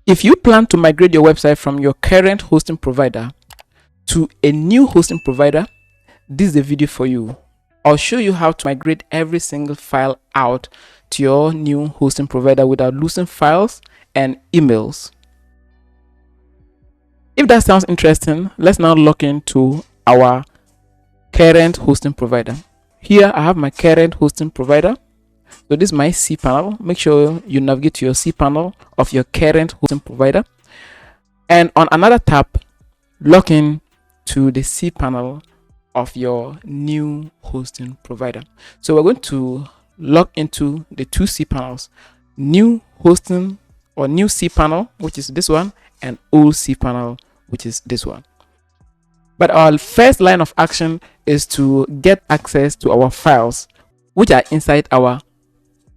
If you plan to migrate your website from your current hosting provider to a new hosting provider, this is the video for you. I'll show you how to migrate every single file out to your new hosting provider without losing files and emails. If that sounds interesting, let's now log into our current hosting provider. Here I have my current hosting provider. So this is my cPanel. Make sure you navigate to your cPanel of your current hosting provider, and on another tab, log in to the cPanel of your new hosting provider. So we're going to log into the two cPanels, new hosting or new cPanel, which is this one, and old cPanel, which is this one. But our first line of action is to get access to our files, which are inside our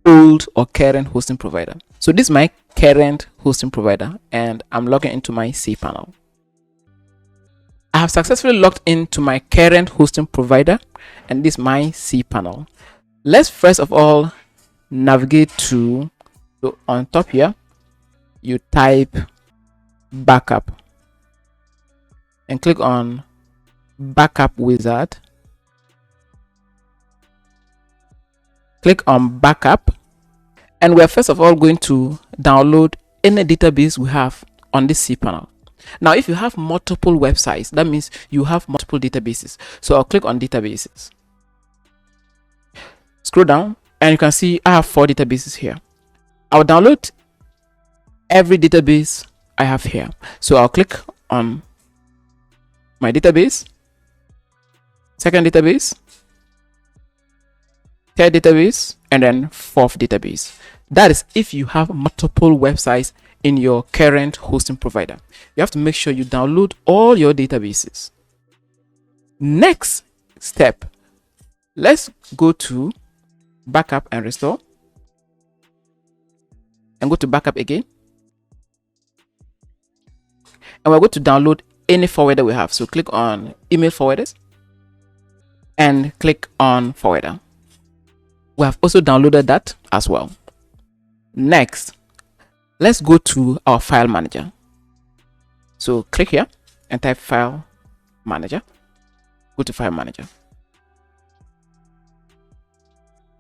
old or current hosting provider. So this is my current hosting provider, and I'm logging into my cPanel. I have successfully logged into my current hosting provider, and this is my cPanel. Let's first of all navigate to, so on top here, you type backup and click on backup wizard. Click on backup, and we're first of all going to download any database we have on this cPanel. Now, if you have multiple websites, that means you have multiple databases. So I'll click on databases. Scroll down, and you can see I have 4 databases here. I'll download every database I have here. So I'll click on my database, second database, third database, and then fourth database. That is if you have multiple websites in your current hosting provider. You have to make sure you download all your databases. Next step, let's go to backup and restore, and go to backup again, and we're going to download any forwarder we have. So click on email forwarders and click on forwarder. We have also downloaded that as well. Next, let's go to our file manager. So click here and type file manager. Go to file manager.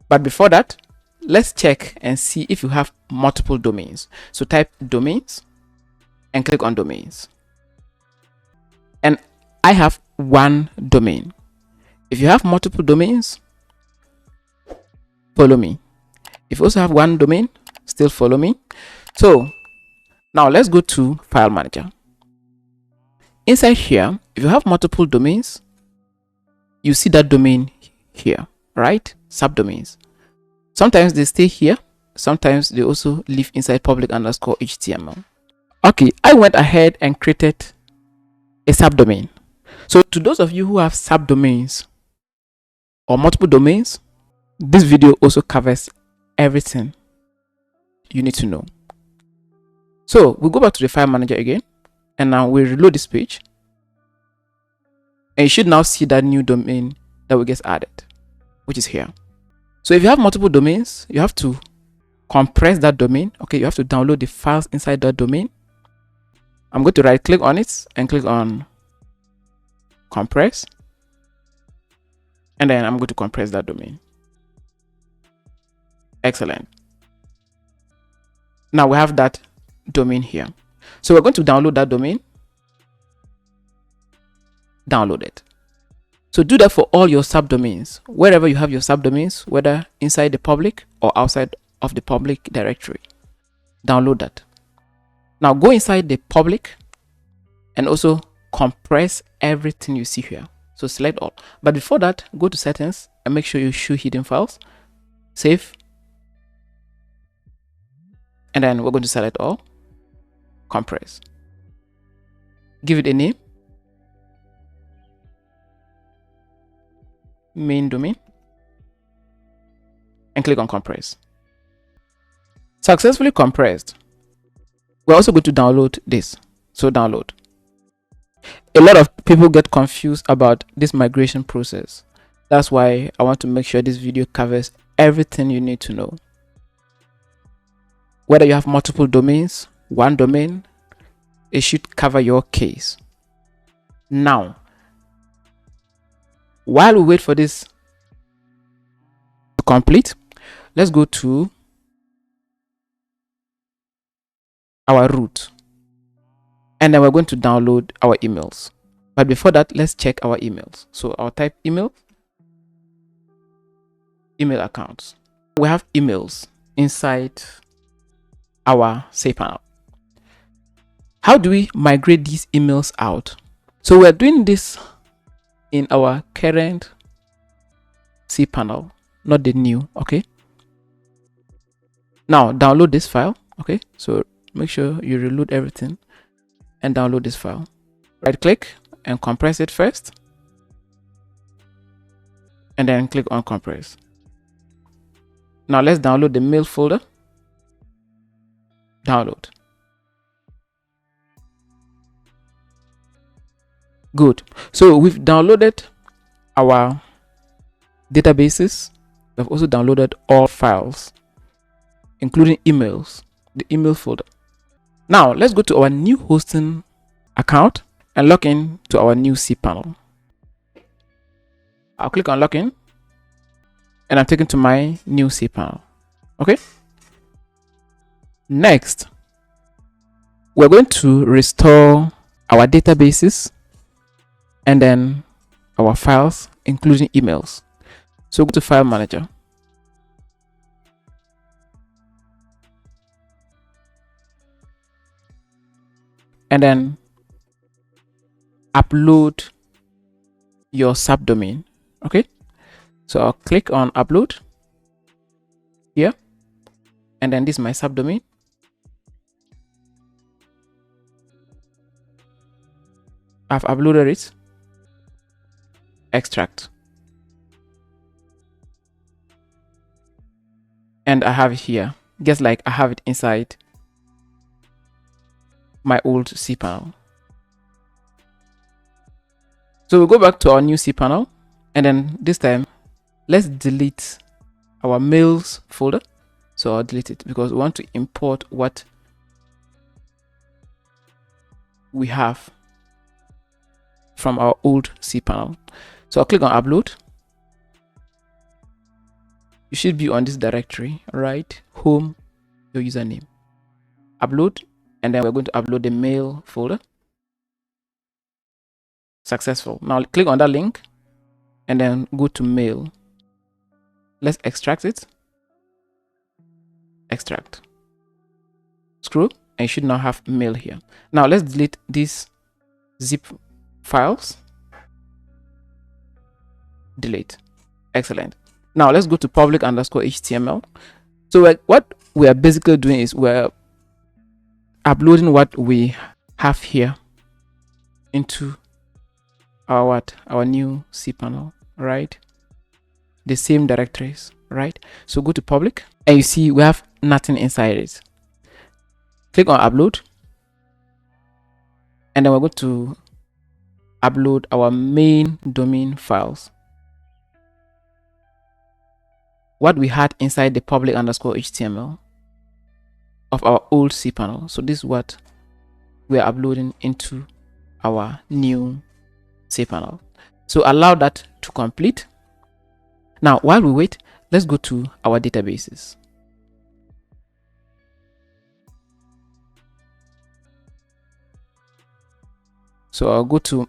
But before that, let's check and see if you have multiple domains. So type domains and click on domains. And I have one domain. If you have multiple domains, follow me. If you also have one domain, still follow me. So now let's go to file manager. Inside here, if you have multiple domains, you see that domain here, right? Subdomains. Sometimes they stay here, sometimes they also live inside public_HTML. Okay, I went ahead and created a subdomain. So to those of you who have subdomains or multiple domains, this video also covers everything you need to know. So we'll go back to the file manager again, and now we reload this page, and you should now see that new domain that we just added, which is here. So if you have multiple domains, you have to compress that domain. Okay, you have to download the files inside that domain. I'm going to right click on it and click on compress, and then I'm going to compress that domain. Excellent. Now we have that domain here. So we're going to download that domain. Download it. So do that for all your subdomains. Wherever you have your subdomains, whether inside the public or outside of the public directory, download that. Now go inside the public and also compress everything you see here. So select all. But before that, go to settings and make sure you show hidden files. Save. And then we're going to select all. Compress. Give it a name. Main domain. And click on compress. Successfully compressed. We're also going to download this. So download. A lot of people get confused about this migration process. That's why I want to make sure this video covers everything you need to know. Whether you have multiple domains one domain, it should cover your case. Now, while we wait for this to complete, let's go to our root, and then we're going to download our emails. But before that, let's check our emails. So I'll type email accounts. We have emails inside our cPanel. How do we migrate these emails out? So we're doing this in our current cPanel, not the new. Okay, now download this file. Okay, so make sure you reload everything and download this file. Right click and compress it first, and then click on compress. Now let's download the mail folder. Download. Good. So we've downloaded our databases. We've also downloaded all files, including emails, the email folder. Now let's go to our new hosting account and log in to our new cPanel. I'll click on login, and I'm taken to my new cPanel. Okay. Next, we're going to restore our databases and then our files, including emails. So go to File Manager. And then upload your subdomain. Okay. So I'll click on upload here. And then this is my subdomain. I've uploaded it. Extract. And I have it here, just like I have it inside my old cPanel. So we'll go back to our new cPanel, and then this time let's delete our mails folder. So I'll delete it because we want to import what we have from our old cPanel. So I'll click on upload. You should be on this directory, right? Home, your username. Upload, and then we're going to upload the mail folder. Successful. Now click on that link and then go to mail. Let's extract it. Extract. Scroll, and you should now have mail here. Now let's delete these zip files. Delete. Excellent. Now let's go to public_HTML. So what we are basically doing is we're uploading what we have here into our new cPanel, right? The same directories, right? So go to public, and you see we have nothing inside it. Click on upload, and then we're going to upload our main domain files, what we had inside the public_HTML of our old cPanel. So this is what we are uploading into our new cPanel. So allow that to complete. Now while we wait, let's go to our databases. So I'll go to,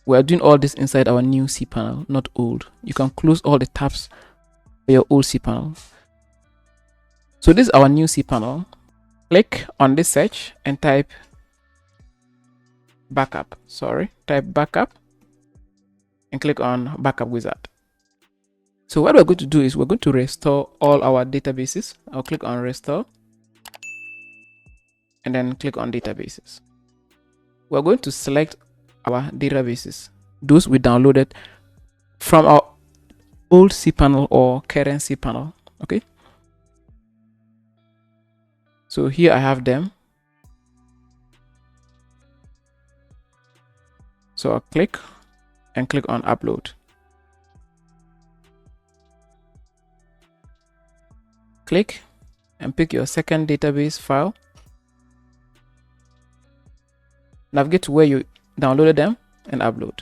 we're doing all this inside our new cPanel, not old. You can close all the tabs for your old cPanel. So this is our new cPanel. Click on this search and type backup. Type backup and click on backup wizard. So what we're going to do is we're going to restore all our databases. I'll click on restore and then click on databases. We're going to select our databases, those we downloaded from our old cPanel or current cPanel. Okay. So here I have them. So I'll click on upload. Click and pick your second database file. navigate to where you downloaded them and upload.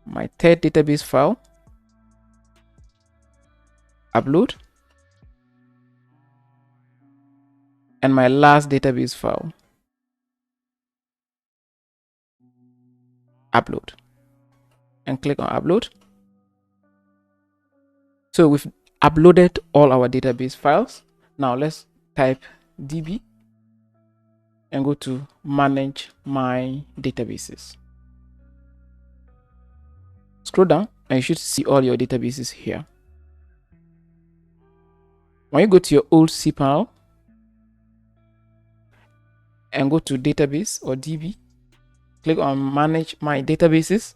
My third database file, upload, and my last database file, upload, and click on upload. So we've uploaded all our database files. Now let's type db and go to manage my databases. Scroll down and you should see all your databases here. When you go to your old cPanel and go to database or db, click on manage my databases.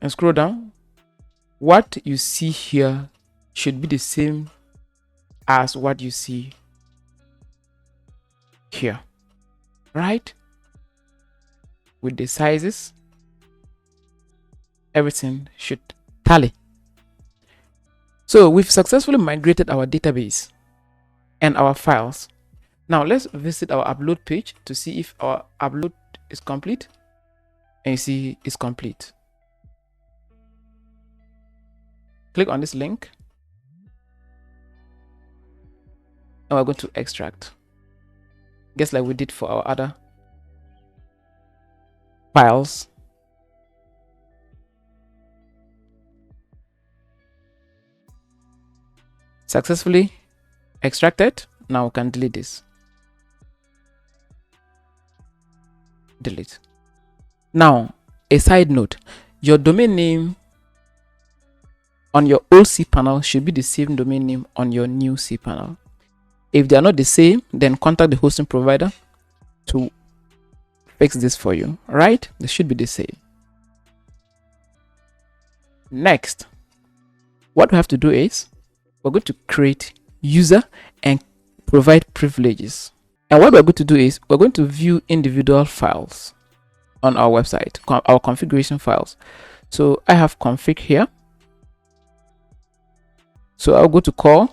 And scroll down. What you see here should be the same as what you see here, right? With the sizes, everything should tally. So we've successfully migrated our database and our files. Now let's visit our upload page to see if our upload is complete. And you see it's complete. Click on this link and we're going to extract, just like we did for our other files. Successfully extracted. Now we can delete this. Delete. Now, a side note, your domain name on your old cPanel should be the same domain name on your new cPanel. If they are not the same, then contact the hosting provider to fix this for you. Right? They should be the same. Next, what we have to do is we're going to create user and provide privileges. And what we're going to do is we're going to view individual files on our website, our configuration files. So I have config here. So I'll go to core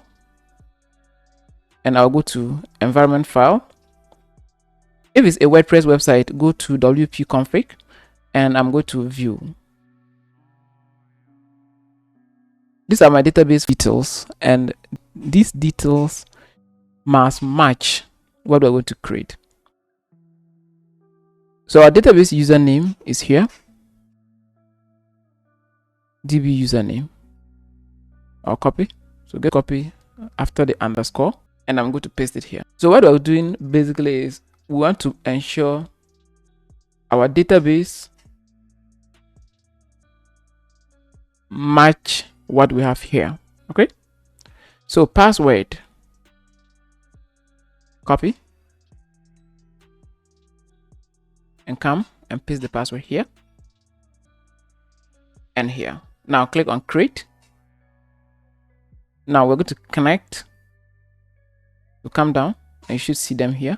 and I'll go to environment file. If it's a WordPress website, go to WP config and I'm going to view. These are my database details, and these details must match what we're going to create. So our database username is here, db username. I'll copy. So get copy after the underscore, and I'm going to paste it here. So what we're doing basically is we want to ensure our database match what we have here. Okay. So password, copy, and come and paste the password here and here. Now click on create. Now we're going to connect. You come down and you should see them here.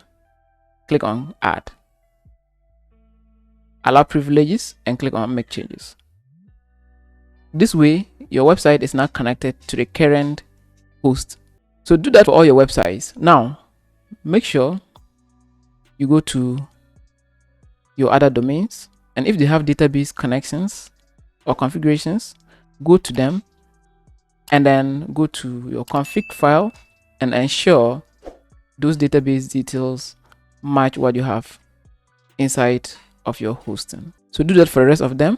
Click on add, allow privileges, and click on make changes. This way your website is now connected to the current host. So do that for all your websites. Now make sure you go to your other domains, and if they have database connections or configurations, go to them and then go to your config file and ensure those database details match what you have inside of your hosting. So do that for the rest of them.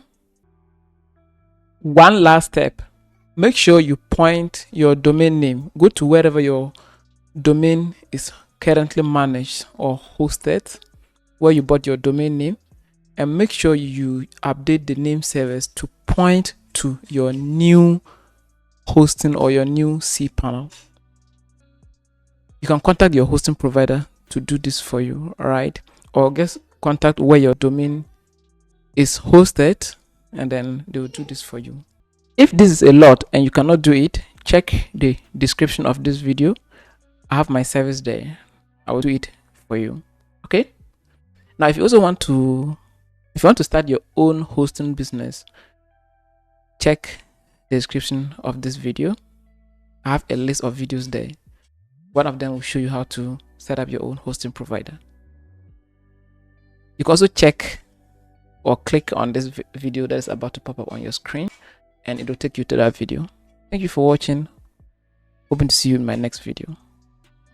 One last step, make sure you point your domain name. Go to wherever your domain is currently managed or hosted, where you bought your domain name, and make sure you update the name servers to point to your new hosting or your new cPanel. You can contact your hosting provider to do this for you, all right? Or just contact where your domain is hosted and then they will do this for you. If this is a lot and you cannot do it, check the description of this video. I have my service there. I will do it for you. Okay. Now, if you also want to, start your own hosting business, check the description of this video I have a list of videos there. One of them will show you how to set up your own hosting provider. You can also check or click on this video that is about to pop up on your screen, and it will take you to that video. Thank you for watching. Hoping to see you in my next video.